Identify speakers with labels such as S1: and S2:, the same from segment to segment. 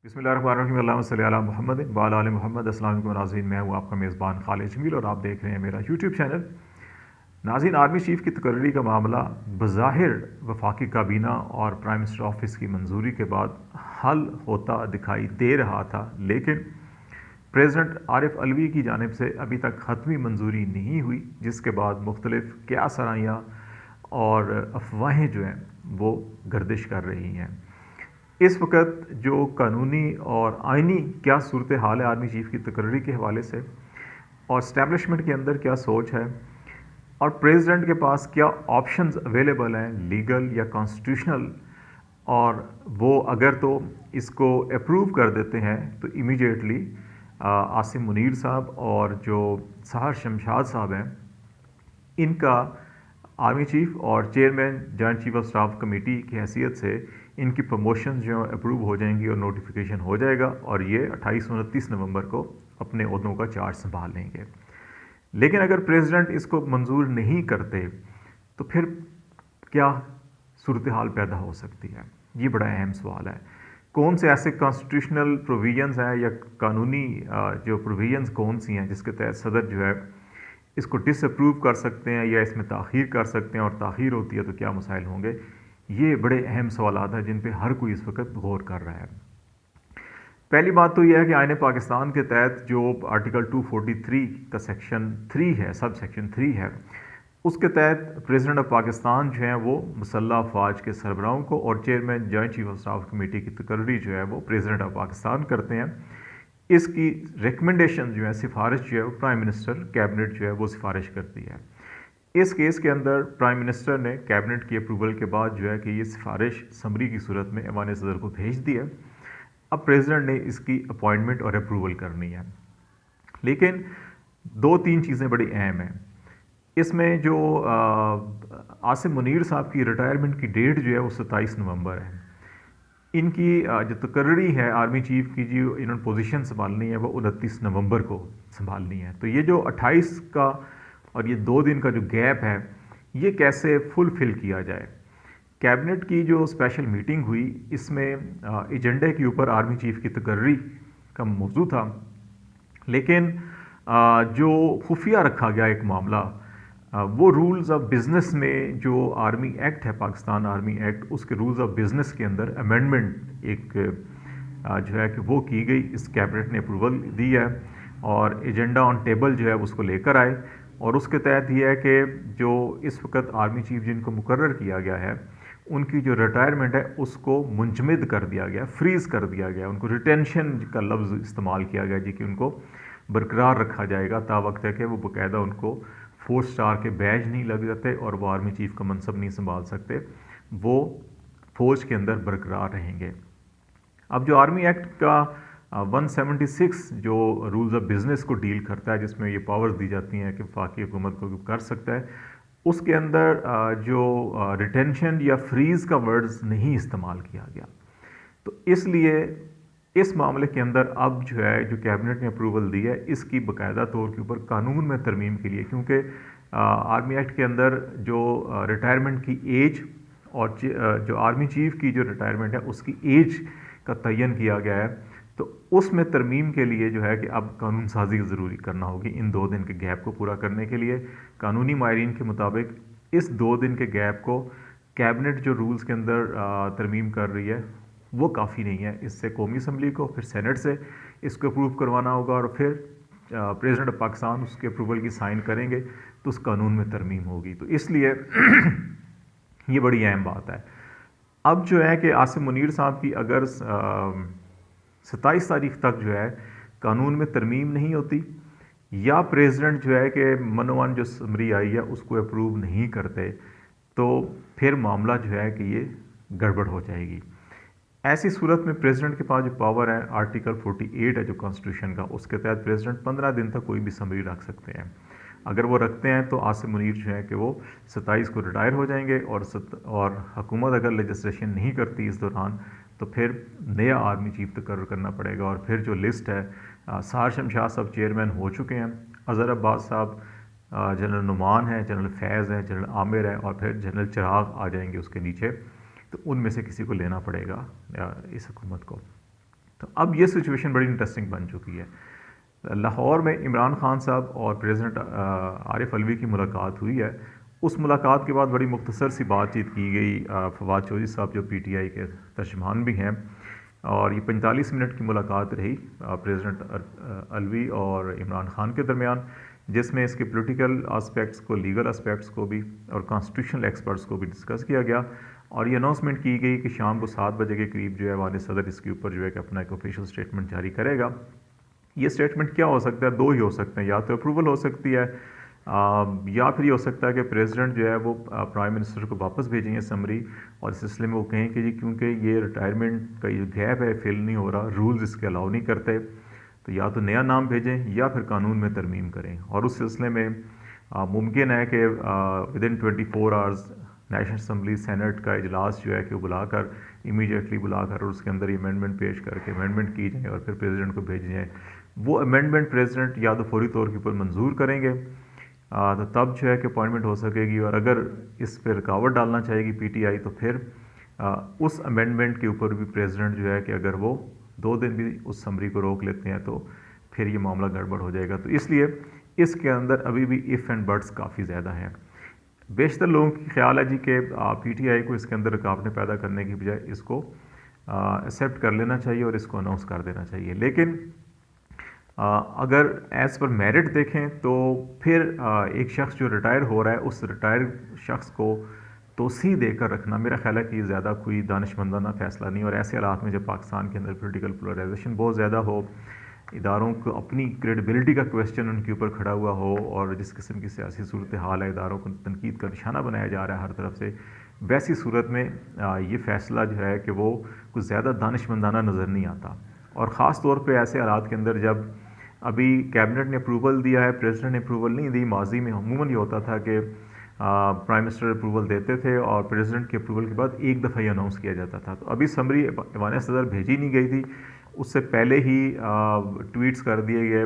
S1: बिस्मिल्लाहिर्रहमानिर्रहीम अल्लाहुम्मा सल्लि अला मुहम्मद व अला आलि मुहम्मद। अस्सलाम वालेकुम नाज़रीन, मैं हूँ आपका मेज़बान खालिद जमील और आप देख रहे हैं मेरा यूट्यूब चैनल। नाज़रीन, आर्मी चीफ़ की तकर्री का मामला बज़ाहिर वफाकी काबीना और प्राइम मिनिस्टर ऑफिस की मंजूरी के बाद हल होता दिखाई दे रहा था, लेकिन प्रेसिडेंट आरिफ अलवी की जानिब से अभी तक हतमी मंजूरी नहीं हुई, जिसके बाद मुख्तलिफ क्या सराहियाँ और अफवाहें जो हैं वो गर्दिश कर रही हैं। इस वक्त जो कानूनी और आइनी क्या सूरत हाल है आर्मी चीफ़ की तकर्री के हवाले से, और इस्टेब्लिशमेंट के अंदर क्या सोच है, और प्रेसिडेंट के पास क्या ऑप्शंस अवेलेबल हैं लीगल या कॉन्स्टिट्यूशनल, और वो अगर तो इसको अप्रूव कर देते हैं तो इमीडिएटली आसिम मुनीर साहब और जो सहर शमशाद साहब हैं, इनका आर्मी चीफ़ और chairman joint chief of staff committee की हैसियत से इनकी प्रमोशन जो अप्रूव हो जाएंगी और नोटिफिकेशन हो जाएगा, और ये 28-29 नवंबर को अपने ओहदों का चार्ज संभाल लेंगे। लेकिन अगर प्रेसिडेंट इसको मंजूर नहीं करते तो फिर क्या सूरत हाल पैदा हो सकती है, ये बड़ा अहम सवाल है। कौन से ऐसे कॉन्स्टिट्यूशनल प्रोविजंस हैं या कानूनी जो प्रोविजंस कौन सी हैं जिसके तहत सदर जो है इसको डिसअप्रूव कर सकते हैं या इसमें ताख़ीर कर सकते हैं, और ताख़ीर होती है तो क्या मसाइल होंगे। ये बड़े अहम सवालात हैं जिन पे हर कोई इस वक्त गौर कर रहा है। पहली बात तो यह है कि आईन पाकिस्तान के तहत जो आर्टिकल 243 का सेक्शन 3 है, सब सेक्शन 3 है, उसके तहत प्रेसिडेंट ऑफ पाकिस्तान जो है वो मुसल्लह अफवाज के सरबराहों को और chairman joint chief of staff committee की तकर्री जो है वो प्रेसिडेंट ऑफ पाकिस्तान करते हैं। इसकी रिकमेंडेशन जो है, सिफारिश जो है वो प्राइम मिनिस्टर कैबिनेट जो है वो सिफारिश करती है। इस केस के अंदर प्राइम मिनिस्टर ने कैबिनेट की अप्रूवल के बाद जो है कि ये सिफारिश समरी की सूरत में ऐवान सदर को भेज दी है। अब प्रेसिडेंट ने इसकी अपॉइंटमेंट और अप्रूवल करनी है, लेकिन 2-3 चीज़ें बड़ी अहम हैं इसमें। जो आसिम मुनीर साहब की रिटायरमेंट की डेट जो है वो 27 नवंबर है। इनकी जो तकर्री है आर्मी चीफ़ की, जो इन्होंने पोजीशन संभालनी है वो 29 नवंबर को संभालनी है। तो ये जो 28 का और ये 2 दिन का जो गैप है, ये कैसे फुलफ़िल किया जाए। कैबिनेट की जो स्पेशल मीटिंग हुई, इसमें एजेंडे के ऊपर आर्मी चीफ़ की तकर्री का मौजू था, लेकिन जो खुफिया रखा गया एक मामला, वो रूल्स ऑफ बिज़नेस में जो आर्मी एक्ट है, पाकिस्तान आर्मी एक्ट, उसके रूल्स ऑफ बिज़नेस के अंदर अमेंडमेंट एक जो है कि वो की गई। इस कैबिनेट ने अप्रूवल दी है और एजेंडा ऑन टेबल जो है उसको लेकर आए, और उसके तहत ये है कि जो इस वक्त आर्मी चीफ़ जिनको मुकर्रर किया गया है, उनकी जो रिटायरमेंट है उसको मुंजमद कर दिया गया, फ्रीज़ कर दिया गया। उनको रिटेंशन का लफ्ज़ इस्तेमाल किया गया जी, कि उनको बरकरार रखा जाएगा ता वक्त है कि वो बाकायदा उनको 4 स्टार के बैज नहीं लग जाते और वो आर्मी चीफ़ का मनसब नहीं संभाल सकते, वो फ़ौज के अंदर बरकरार रहेंगे। अब जो आर्मी एक्ट का 176 जो रूल्स ऑफ बिज़नेस को डील करता है, जिसमें ये पावर्स दी जाती हैं कि वफाकी हुकूमत को कर सकता है, उसके अंदर जो रिटेंशन या फ्रीज़ का वर्ड्स नहीं इस्तेमाल किया गया। तो इसलिए इस मामले के अंदर अब जो है जो कैबिनेट ने अप्रूवल दी है, इसकी बाकायदा तौर के ऊपर कानून में तरमीम के लिए, क्योंकि आर्मी एक्ट के अंदर जो रिटायरमेंट की एज और जो आर्मी चीफ़ की जो रिटायरमेंट है उसकी एज का तयन किया गया है, तो उसमें तरमीम के लिए जो है कि अब कानून साजी ज़रूरी करना होगी इन 2 दिन के गैप को पूरा करने के लिए। कानूनी माहिरीन के मुताबिक इस 2 दिन के गैप को कैबिनेट जो रूल्स के अंदर तरमीम कर रही है वो काफ़ी नहीं है। इससे कौमी असम्बली को, फिर सेनेट से इसको अप्रूव करवाना होगा, और फिर प्रेसिडेंट ऑफ पाकिस्तान उसके अप्रूवल की साइन करेंगे तो उस कानून में तरमीम होगी। तो इसलिए ये बड़ी अहम बात है। अब जो है कि आसिम मुनीर साहब की अगर 27 तारीख तक जो है कानून में तरमीम नहीं होती, या प्रेसिडेंट जो है कि मनोवन जो समरी आई है उसको अप्रूव नहीं करते, तो फिर मामला जो है कि ये गड़बड़ हो जाएगी। ऐसी सूरत में प्रेसिडेंट के पास जो पावर है, आर्टिकल 48 है जो कॉन्स्टिट्यूशन का, उसके तहत प्रेसिडेंट 15 दिन तक कोई भी समरी रख सकते हैं। अगर वो रखते हैं तो आसिम मुनीर जो है कि वो 27 को रिटायर हो जाएंगे, और हुकूमत अगर लेजिस्लेशन नहीं करती इस दौरान तो फिर नया आर्मी चीफ तकर्रर करना पड़ेगा। और फिर जो लिस्ट है, सहर शमशाद साहब चेयरमैन हो चुके हैं, अज़हर अब्बास साहब, जनरल नुमान है, जनरल फैज़ है, जनरल आमिर है, और फिर जनरल चिराग आ जाएंगे उसके नीचे। तो उनमें से किसी को लेना पड़ेगा इस हुकूमत को। تو اب یہ سچویشن بڑی انٹرسٹنگ بن چکی ہے. لاہور میں عمران خان صاحب اور پریزیڈنٹ عارف علوی کی ملاقات ہوئی ہے. اس ملاقات کے بعد بڑی مختصر سی بات چیت کی گئی. فواد چودھری صاحب جو پی ٹی آئی کے ترجمان بھی ہیں, اور یہ 45 منٹ کی ملاقات رہی پریزیڈنٹ علوی اور عمران خان کے درمیان, جس میں اس کے پولیٹیکل اسپیکٹس کو, لیگل اسپیکٹس کو بھی اور کانسٹیٹیوشنل ایکسپرٹس کو بھی ڈسکس کیا گیا. اور یہ اناؤنسمنٹ کی گئی کہ شام کو 7 بجے کے قریب جو ہے والد صدر اس کے اوپر جو ہے کہ اپنا ایک آفیشیل اسٹیٹمنٹ جاری کرے گا. یہ اسٹیٹمنٹ کیا ہو سکتا ہے؟ دو ہی ہو سکتے ہیں, یا تو اپروول ہو سکتی ہے یا پھر یہ ہو سکتا ہے کہ پریزیڈنٹ جو ہے وہ پرائم منسٹر کو واپس بھیجیں گے سمری, اور اس سلسلے میں وہ کہیں کہ جی کیونکہ یہ ریٹائرمنٹ کا جو گیپ ہے فل نہیں ہو رہا, رولز اس کے الاؤ نہیں کرتے, تو یا تو نیا نام بھیجیں یا پھر قانون میں ترمیم کریں. اور اس سلسلے میں ممکن ہے کہ ودن 24 آورز نیشنل اسمبلی سینٹ کا اجلاس جو ہے کہ وہ بلا کر امیڈیٹلی بلا کر اور اس کے اندر امینڈمنٹ پیش کر کے امینڈمنٹ کی جائیں اور پھر پریزیڈنٹ کو بھیجی جائیں. وہ امینڈمنٹ پریزیڈنٹ یا تو فوری طور کے اوپر منظور کریں گے تو تب جو ہے کہ اپوائنٹمنٹ ہو سکے گی, اور اگر اس پہ رکاوٹ ڈالنا چاہے گی پی ٹی آئی تو پھر اس امینڈمنٹ کے اوپر بھی پریزیڈنٹ جو ہے کہ اگر وہ 2 دن بھی اس سمری کو روک لیتے ہیں تو پھر یہ معاملہ گڑبڑ ہو جائے گا. تو اس لیے اس کے اندر ابھی بھی ایف اینڈ بٹس کافی زیادہ ہیں. بیشتر لوگوں کی خیال ہے جی کہ پی ٹی آئی کو اس کے اندر رکاوٹیں پیدا کرنے کی بجائے اس کو ایکسیپٹ کر لینا چاہیے اور اس کو اناؤنس کر دینا چاہیے. لیکن اگر ایز پر میرٹ دیکھیں تو پھر ایک شخص جو ریٹائر ہو رہا ہے اس ریٹائر شخص کو توسیع دے کر رکھنا میرا خیال ہے کہ یہ زیادہ کوئی دانشمندانہ فیصلہ نہیں. اور ایسے حالات میں جب پاکستان کے اندر پولیٹیکل پولرائزیشن بہت زیادہ ہو, اداروں کو اپنی کریڈیبلٹی کا کویسچن ان کے اوپر کھڑا ہوا ہو, اور جس قسم کی سیاسی صورتحال ہے اداروں کو تنقید کا نشانہ بنایا جا رہا ہے ہر طرف سے, ویسی صورت میں یہ فیصلہ جو ہے کہ وہ کچھ زیادہ دانشمندانہ نظر نہیں آتا. اور خاص طور پہ ایسے حالات کے اندر جب ابھی کیبنٹ نے اپروول دیا ہے, پریزیڈنٹ نے اپروول نہیں دی. ماضی میں عموماً یہ ہوتا تھا کہ پرائم منسٹر اپروول دیتے تھے اور پریزیڈنٹ کے اپروول کے بعد ایک دفعہ ہی اناؤنس کیا جاتا تھا. تو ابھی سمری ایوان صدر بھیجی نہیں گئی تھی, اس سے پہلے ہی ٹویٹس کر دیے گئے,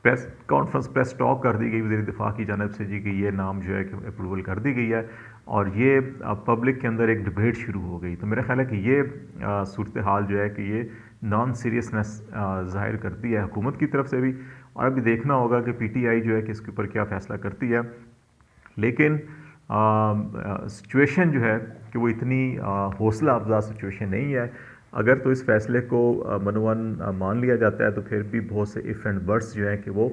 S1: پریس کانفرنس پریس ٹاک کر دی گئی وزیر دفاع کی جانب سے جی کہ یہ نام جو ہے کہ اپروول کر دی گئی ہے, اور یہ پبلک کے اندر ایک ڈبیٹ شروع ہو گئی. تو میرا خیال ہے کہ یہ صورتحال جو ہے کہ یہ نان سیریسنس ظاہر کرتی ہے حکومت کی طرف سے بھی, اور ابھی دیکھنا ہوگا کہ پی ٹی آئی جو ہے کہ اس کے اوپر کیا فیصلہ کرتی ہے. لیکن سچویشن جو ہے کہ وہ اتنی حوصلہ افزا سچویشن نہیں ہے. اگر تو اس فیصلے کو منوان مان لیا جاتا ہے تو پھر بھی بہت سے ایف اینڈ بٹس جو ہیں کہ وہ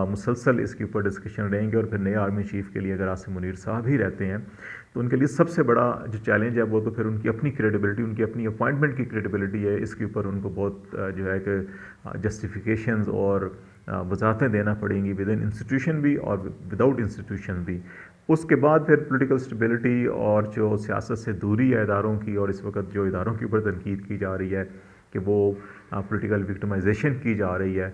S1: مسلسل اس کے اوپر ڈسکشن رہیں گے. اور پھر نئے آرمی چیف کے لیے اگر عاصم منیر صاحب ہی رہتے ہیں تو ان کے لیے سب سے بڑا جو چیلنج ہے وہ تو پھر ان کی اپنی کریڈیبلٹی, ان کی اپنی اپوائنٹمنٹ کی کریڈیبلٹی ہے. اس کے اوپر ان کو بہت جو ہے کہ جسٹیفیکیشنز اور وضاحتیں دینا پڑیں گی ود ان انسٹیٹیوشن بھی اور وداؤٹ انسٹیٹیوشن بھی. اس کے بعد پھر پولیٹیکل اسٹیبلٹی اور جو سیاست سے دوری ہے اداروں کی, اور اس وقت جو اداروں کے اوپر تنقید کی جا رہی ہے کہ وہ پولیٹیکل وکٹمائزیشن کی جا رہی ہے,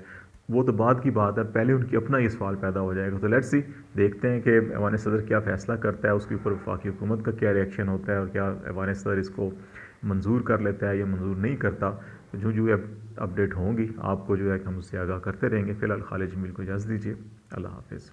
S1: وہ تو بعد کی بات ہے. پہلے ان کی اپنا یہ سوال پیدا ہو جائے گا. تو لیٹس سی, دیکھتے ہیں کہ ایوان صدر کیا فیصلہ کرتا ہے, اس کے اوپر وفاقی حکومت کا کیا ریئیکشن ہوتا ہے, اور کیا ایوان صدر اس کو منظور کر لیتا ہے یا منظور نہیں کرتا. تو جو اپڈیٹ ہوں گی آپ کو جو ہے کہ ہم اس سے آگاہ کرتے رہیں گے. فی الحال خالد جمیل کو اجازت دیجیے. اللہ حافظ.